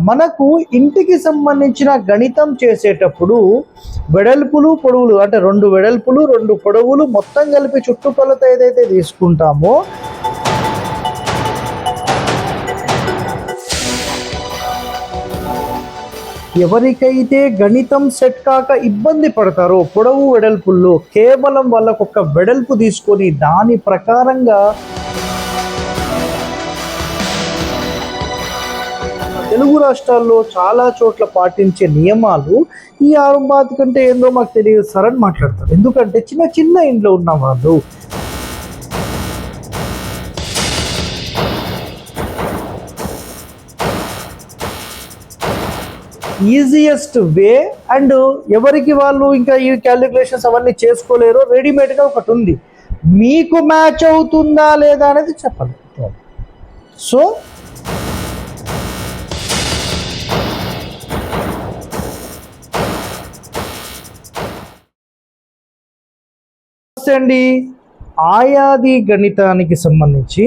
మనకు ఇంటికి సంబంధించిన గణితం చేసేటప్పుడు వెడల్పులు పొడవులు అంటే 2 వెడల్పులు 2 పొడవులు మొత్తం కలిపి చుట్టుకొలత ఏదైతే తీసుకుంటామో ఎవరికైతే గణితం సెట్ కాక ఇబ్బంది పడతారో పొడవు వెడల్పుల్లో కేవలం వాళ్ళకొక వెడల్పు తీసుకొని దాని ప్రకారంగా తెలుగు రాష్ట్రాల్లో చాలా చోట్ల పాటించే నియమాలు ఈ ఆరుంబాతి కంటే ఏందో మాకు తెలియదు సార్ అని మాట్లాడతారు. ఎందుకంటే చిన్న చిన్న ఇంట్లో ఉన్న వాళ్ళు ఈజియెస్ట్ వే అండ్ ఎవరికి వాళ్ళు ఇంకా ఈ క్యాలిక్యులేషన్స్ అవన్నీ చేసుకోలేరు, రెడీమేడ్గా ఒకటి ఉంది, మీకు మ్యాచ్ అవుతుందా లేదా అనేది చెప్పాలి. సో అండి ఆయాది గణితానికి సంబంధించి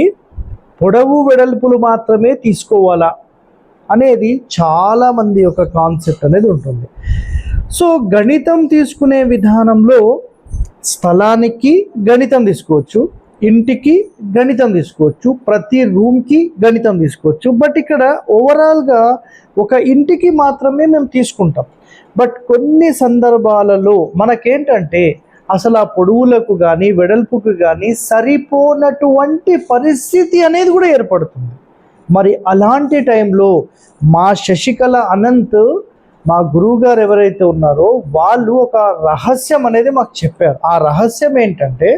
పొడవు వెడల్పులు మాత్రమే తీసుకోవాలా అనేది చాలామంది యొక్క కాన్సెప్ట్ అనేది ఉంటుంది. సో గణితం తీసుకునే విధానంలో స్థలానికి గణితం తీసుకోవచ్చు, ఇంటికి గణితం తీసుకోవచ్చు, ప్రతి రూమ్కి గణితం తీసుకోవచ్చు. బట్ ఇక్కడ ఓవరాల్గా ఒక ఇంటికి మాత్రమే మేము తీసుకుంటాం. బట్ కొన్ని సందర్భాలలో మనకేంటంటే అసలు ఆ పొడవులకు కానీ వెడల్పుకు కానీ సరిపోనటువంటి పరిస్థితి అనేది కూడా ఏర్పడుతుంది. మరి అలాంటి టైంలో మా శశికళ అనంత్ మా గురువుగారు ఎవరైతే ఉన్నారో వాళ్ళు ఒక రహస్యం అనేది మాకు చెప్పారు. ఆ రహస్యం ఏంటంటే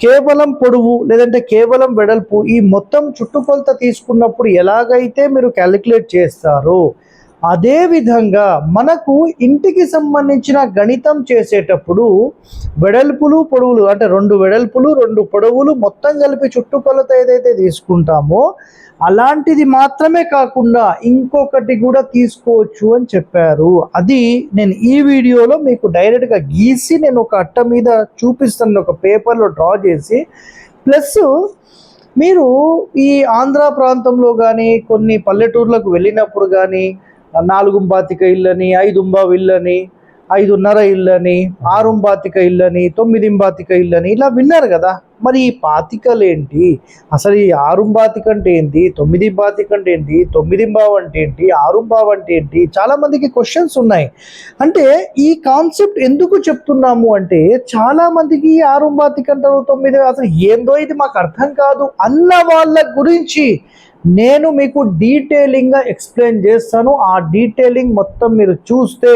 కేవలం పొడవు లేదంటే కేవలం వెడల్పు ఈ మొత్తం చుట్టుకొలత తీసుకున్నప్పుడు ఎలాగైతే మీరు క్యాలిక్యులేట్ చేస్తారో అదే విధంగా మనకు ఇంటికి సంబంధించిన గణితం చేసేటప్పుడు వెడల్పులు పొడవులు అంటే 2 వెడల్పులు 2 పొడవులు మొత్తం కలిపి చుట్టుకొలత ఏదైతే తీసుకుంటామో అలాంటిది మాత్రమే కాకుండా ఇంకొకటి కూడా తీసుకోవచ్చు అని చెప్పారు. అది నేను ఈ వీడియోలో మీకు డైరెక్ట్గా గీసి నేను ఒక అట్ట మీద చూపిస్తాను, ఒక పేపర్లో డ్రా చేసి. ప్లస్ మీరు ఈ ఆంధ్ర ప్రాంతంలో కానీ కొన్ని పల్లెటూర్లకు వెళ్ళినప్పుడు కానీ 4 ఇళ్ళని 5 ఇళ్ళని 5.5 ఇళ్ళని 6 ఇళ్ళని 9 ఇళ్ళని ఇలా విన్నారు కదా. మరి ఈ పాతికలేంటి, అసలు ఈ 6 అంటే ఏంటి, 9 అంటే ఏంటి, 9 అంటే ఏంటి, 6 అంటే ఏంటి, చాలామందికి క్వశ్చన్స్ ఉన్నాయి. అంటే ఈ కాన్సెప్ట్ ఎందుకు చెప్తున్నాము అంటే చాలామందికి 6 అంటారు 9 అసలు ఏందో ఇది మాకు అర్థం కాదు అన్న వాళ్ళ గురించి నేను మీకు డీటెయిలింగ్గా ఎక్స్ప్లెయిన్ చేస్తాను. ఆ డీటెయిలింగ్ మొత్తం మీరు చూస్తే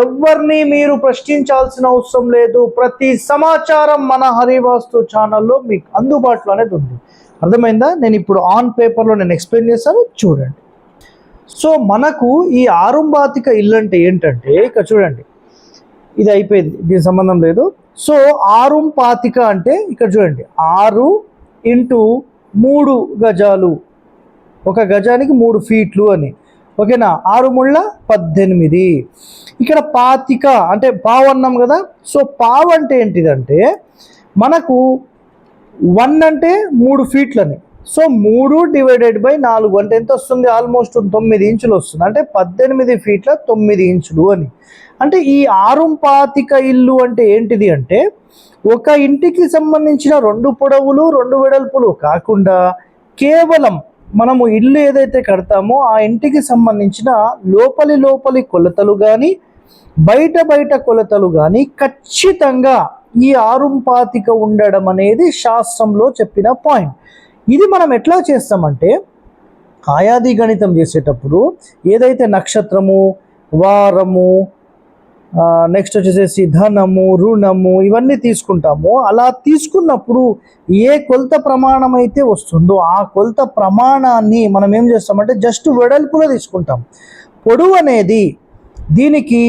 ఎవరిని మీరు ప్రశ్నించాల్సిన అవసరం లేదు. ప్రతి సమాచారం మన హరివాస్తు ఛానల్లో మీకు అందుబాటులో అనేది ఉంది. అర్థమైందా? నేను ఇప్పుడు ఆన్ పేపర్లో నేను ఎక్స్ప్లెయిన్ చేస్తాను, చూడండి. సో మనకు ఈ 6 ఇల్లు అంటే ఏంటంటే ఇక్కడ చూడండి, ఇది అయిపోయింది, దీనికి సంబంధం లేదు. సో 6 అంటే ఇక్కడ చూడండి 6 × 3 గజాలు, ఒక గజానికి 3 ఫీట్లు అని, ఓకేనా. 6 ముళ్ళ 18. ఇక్కడ 25 అంటే పావు అన్నాం కదా. సో పావు అంటే ఏంటిదంటే మనకు 1 అంటే 3 ఫీట్లని. సో 3 / 4 అంటే ఎంత వస్తుంది, ఆల్మోస్ట్ 9 ఇంచులు వస్తుంది. అంటే 18 ఫీట్ల 9 ఇంచులు అని. అంటే ఈ 6 ఇల్లు అంటే ఏంటిది అంటే ఒక ఇంటికి సంబంధించిన 2 పొడవులు 2 వెడల్పులు కాకుండా కేవలం మనము ఇల్లు ఏదైతే కడతామో ఆ ఇంటికి సంబంధించిన లోపలి కొలతలు కానీ బయట కొలతలు కానీ ఖచ్చితంగా ఈ 6 ఉండడం అనేది శాస్త్రంలో చెప్పిన పాయింట్. ఇది మనం ఎట్లా చేస్తామంటే ఆయాది గణితం చేసేటప్పుడు ఏదైతే నక్షత్రము, వారము, నెక్స్ట్ వచ్చేసేసి ధనము, రుణము ఇవన్నీ తీసుకుంటామో అలా తీసుకున్నప్పుడు ఏ కొలత ప్రమాణం అయితే వస్తుందో ఆ కొలత ప్రమాణాన్ని మనం ఏం చేస్తామంటే జస్ట్ వెడల్పులో తీసుకుంటాం. పొడవు అనేది దీనికి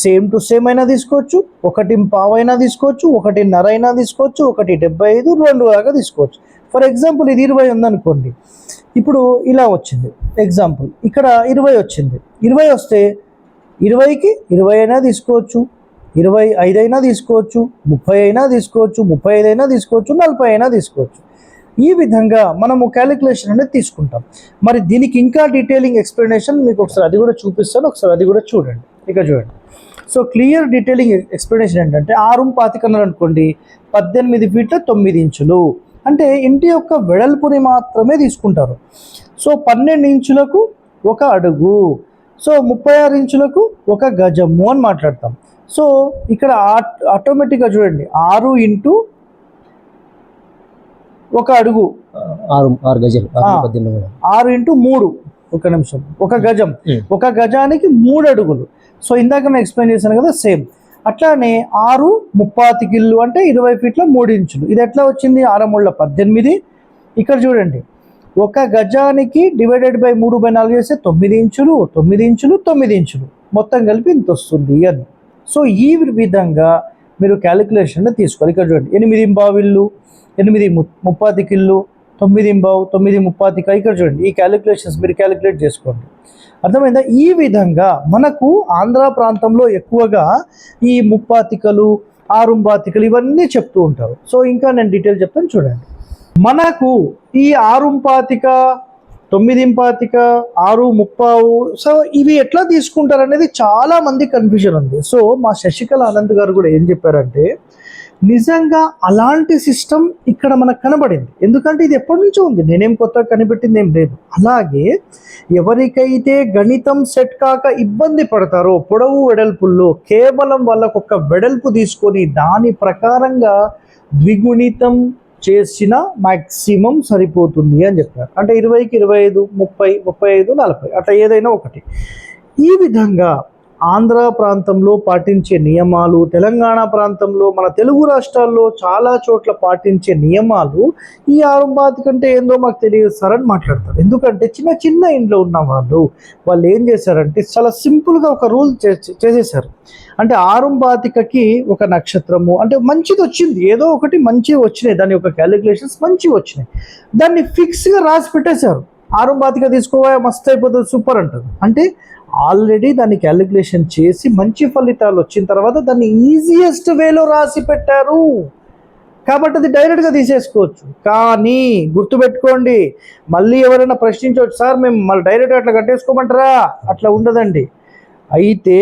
సేమ్ టు సేమ్ అయినా తీసుకోవచ్చు, 1.25 అయినా తీసుకోవచ్చు, 1.5 అయినా తీసుకోవచ్చు, 1.75, 2 లాగా తీసుకోవచ్చు. ఫర్ ఎగ్జాంపుల్ ఇది 20 ఉందనుకోండి, ఇప్పుడు ఇలా వచ్చింది ఎగ్జాంపుల్, ఇక్కడ 20 వచ్చింది. 20 వస్తే 20కి 20 అయినా తీసుకోవచ్చు, 25 అయినా తీసుకోవచ్చు, 30 అయినా తీసుకోవచ్చు, 35 అయినా తీసుకోవచ్చు, 40 అయినా తీసుకోవచ్చు. ఈ విధంగా మనము క్యాలిక్యులేషన్ అనేది తీసుకుంటాం. మరి దీనికి ఇంకా డీటెయిలింగ్ ఎక్స్ప్లెనేషన్ మీకు ఒకసారి అది కూడా చూపిస్తాను, ఒకసారి అది కూడా చూడండి. ఇక చూడండి. సో క్లియర్ డీటెయిలింగ్ ఎక్స్ప్లెనేషన్ ఏంటంటే 6 పాతికన్నర అనుకోండి, 18 ఫీట్ల 9 ఇంచులు అంటే ఇంటి యొక్క వెడల్పుని మాత్రమే తీసుకుంటారు. సో 12 ఇంచులకు 1 అడుగు, సో 36 ఇంచులకు 1 గజము అని మాట్లాడతాం. సో ఇక్కడ ఆటోమేటిక్గా చూడండి 6 ఇంటూ 1 అడుగు 6 గజాలు 6 ఇంటూ 3, 1 నిమిషం, 1 గజం, 1 గజానికి 3 అడుగులు. సో ఇందాక నేను ఎక్స్ప్లెయిన్ చేశాను కదా, సేమ్ అట్లానే 6 ముప్పాతికిళ్ళు అంటే 20 ఫీట్ల 3 ఇంచులు. ఇది ఎట్లా వచ్చింది? 6 మూళ్ళ 18. ఇక్కడ చూడండి 1 గజానికి డివైడెడ్ బై 3/4 చేస్తే 9 ఇంచులు, 9 ఇంచులు, 9 ఇంచులు, మొత్తం కలిపి ఇంత వస్తుంది అని. సో ఈ విధంగా మీరు క్యాలిక్యులేషన్ తీసుకోవాలి. ఇక్కడ చూడండి 8 ఇంబావిళ్ళు, 8 ముప్పాతికిళ్ళు, 9 ఇంబావు, 9 ముప్పాతిక. ఇక్కడ చూడండి ఈ క్యాలిక్యులేషన్స్ మీరు క్యాలిక్యులేట్ చేసుకోండి. అర్థమైందా? ఈ విధంగా మనకు ఆంధ్ర ప్రాంతంలో ఎక్కువగా ఈ ముప్పాతికలు, 6 ఇవన్నీ చెప్తూ ఉంటారు. సో ఇంకా నేను డీటెయిల్ చెప్తాను చూడండి. మనకు ఈ 6 9 6 సో ఇవి ఎట్లా తీసుకుంటారు అనేది చాలా మంది కన్ఫ్యూజన్ ఉంది. సో మా శశికళ ఆనంద్ గారు కూడా ఏం చెప్పారంటే, నిజంగా అలాంటి సిస్టమ్ ఇక్కడ మనకు కనబడింది. ఎందుకంటే ఇది ఎప్పటి నుంచో ఉంది, నేనేం కొత్తగా కనిపెట్టింది ఏం లేదు. అలాగే ఎవరికైతే గణితం సెట్ కాక ఇబ్బంది పడతారో పొడవు వెడల్పుల్లో కేవలం వాళ్ళకు ఒక వెడల్పు తీసుకొని దాని ప్రకారంగా ద్విగుణితం చేసిన మ్యాక్సిమం సరిపోతుంది అని చెప్పారు. అంటే 20కి 25, 30, 35, 40 అట్లా ఏదైనా ఒకటి. ఈ విధంగా ఆంధ్ర ప్రాంతంలో పాటించే నియమాలు, తెలంగాణ ప్రాంతంలో, మన తెలుగు రాష్ట్రాల్లో చాలా చోట్ల పాటించే నియమాలు ఈ 6 కంటే ఏందో మాకు తెలియదు సార్ అని మాట్లాడతారు. ఎందుకంటే చిన్న చిన్న ఇంట్లో ఉన్న వాళ్ళు ఏం చేశారంటే చాలా సింపుల్గా ఒక రూల్ చేసేసారు. అంటే 6 ఒక నక్షత్రము అంటే మంచిది వచ్చింది, ఏదో ఒకటి మంచిగా వచ్చినాయి, దాని యొక్క క్యాలిక్యులేషన్స్ మంచిగా వచ్చినాయి, దాన్ని ఫిక్స్గా రాసి పెట్టేశారు. 6 తీసుకోవా మస్తు అయిపోతుంది, సూపర్ అంటారు. అంటే ఆల్రెడీ దాన్ని క్యాలిక్యులేషన్ చేసి మంచి ఫలితాలు వచ్చిన తర్వాత దాన్ని ఈజియెస్ట్ వేలో రాసి పెట్టారు కాబట్టి అది డైరెక్ట్గా తీసేసుకోవచ్చు. కానీ గుర్తుపెట్టుకోండి, మళ్ళీ ఎవరైనా ప్రశ్నించవచ్చు, సార్ మేము మళ్ళీ డైరెక్ట్గా అట్లా కట్టేసుకోమంటారా? అట్లా ఉండదండి. అయితే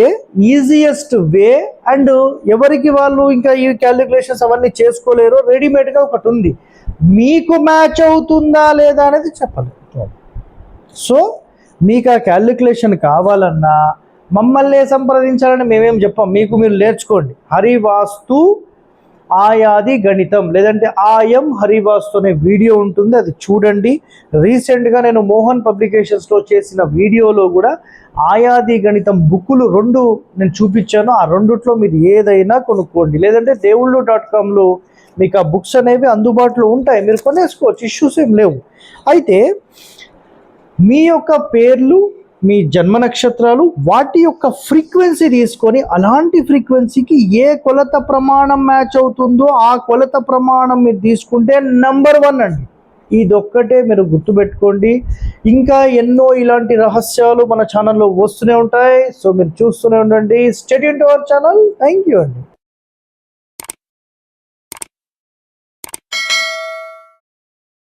ఈజియెస్ట్ వే అండ్ ఎవరికి వాళ్ళు ఇంకా ఈ క్యాలిక్యులేషన్స్ అవన్నీ చేసుకోలేరు, రెడీమేడ్గా ఒకటి ఉంది, మీకు మ్యాచ్ అవుతుందా లేదా అనేది చెప్పాలి. సో మీకు ఆ క్యాలిక్యులేషన్ కావాలన్నా మమ్మల్ని సంప్రదించాలని మేమేం చెప్పాం, మీకు మీరు నేర్చుకోండి. హరివాస్తు ఆయాది గణితం లేదంటే ఆయం హరివాస్తు అనే వీడియో ఉంటుంది, అది చూడండి. రీసెంట్గా నేను మోహన్ పబ్లికేషన్స్లో చేసిన వీడియోలో కూడా ఆయాది గణితం బుక్కులు 2 నేను చూపించాను. ఆ 2లో మీరు ఏదైనా కొనుక్కోండి, లేదంటే దేవుళ్ళు.comలో మీకు ఆ బుక్స్ అనేవి అందుబాటులో ఉంటాయి, మీరు కొనేసుకోవచ్చు, ఇష్యూస్ ఏం లేవు. అయితే మీ యొక్క పేర్లు, మీ జన్మ నక్షత్రాలు, వాటి యొక్క ఫ్రీక్వెన్సీ తీసుకొని అలాంటి ఫ్రీక్వెన్సీకి ఏ కొలత ప్రమాణం మ్యాచ్ అవుతుందో ఆ కొలత ప్రమాణం మీరు తీసుకుంటే నంబర్ 1 అండి. ఇదొక్కటే మీరు గుర్తుపెట్టుకోండి. ఇంకా ఎన్నో ఇలాంటి రహస్యాలు మన ఛానల్లో వస్తూనే ఉంటాయి. సో మీరు చూస్తూనే ఉండండి. Stay tune to our channel. Thank you అండి.